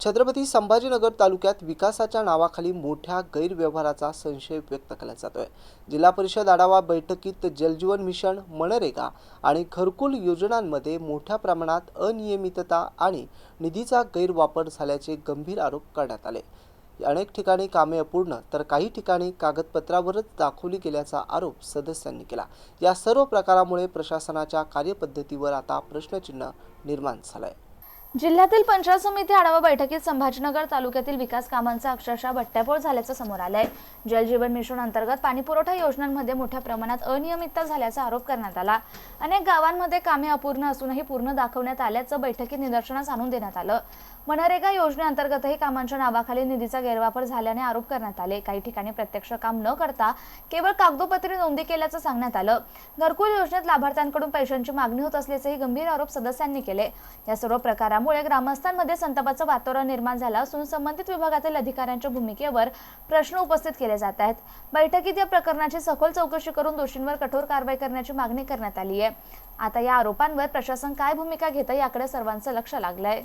छत्रपती संभाजीनगर तालुक्यात विकासाच्या नावाखाली मोठ्या गैरव्यवहाराचा संशय व्यक्त केला जातोय। जिल्हा परिषद आढावा बैठकीत जलजीवन मिशन, मनरेगा आणि घरकुल योजनांमध्ये मोठ्या प्रमाणात अनियमितता आणि निधीचा गैरवापर झाल्याचे गंभीर आरोप करण्यात आले। अनेक ठिकाणी कामे अपूर्ण तर काही ठिकाणी कागदपत्रावरच दाखवली गेल्याचा आरोप सदस्यांनी केला। या सर्व प्रकारामुळे प्रशासनाच्या कार्यपद्धतीवर आता प्रश्नचिन्ह निर्माण झालंय। जिल्ह्यातील पंचायत समिती आढावा बैठकीत संभाजीनगर तालुक्यातील विकास कामांचा अक्षरशः बट्ट्याबोळ झाल्याचं समोर आलंय। जलजीवन मिशन अंतर्गत पाणीपुरवठा योजनांमध्ये मोठ्या प्रमाणात अनियमितता झाल्याचा आरोप करण्यात आला। अनेक गावांमध्ये कामे अपूर्ण असूनही पूर्ण दाखवण्यात आल्याचं बैठकीत निदर्शनास आणून देण्यात आलं। मनरेगा योजनेअंतर्गतही कामांच्या नावाखाली निधीचा गैरवापर झाल्याने आरोप करण्यात आले। काही ठिकाणी प्रत्यक्ष काम न करता केवळ कागदोपत्री नोंदी केल्याचं सांगण्यात आलं। घरकुल योजनेत लाभार्थ्यांकडून पैशांची मागणी होत असल्याचेही गंभीर आरोप सदस्यांनी केले। या सर्व प्रकारामुळे ग्रामस्थांमध्ये संतापाचं वातावरण निर्माण झालं असून संबंधित विभागातील अधिकाऱ्यांच्या भूमिकेवर प्रश्न उपस्थित केले जात आहेत। बैठकीत या प्रकरणाची सखोल चौकशी करून दोषींवर कठोर कारवाई करण्याची मागणी करण्यात आली आहे। आता या आरोपांवर प्रशासन काय भूमिका घेतं याकडे सर्वांचं लक्ष लागलंय।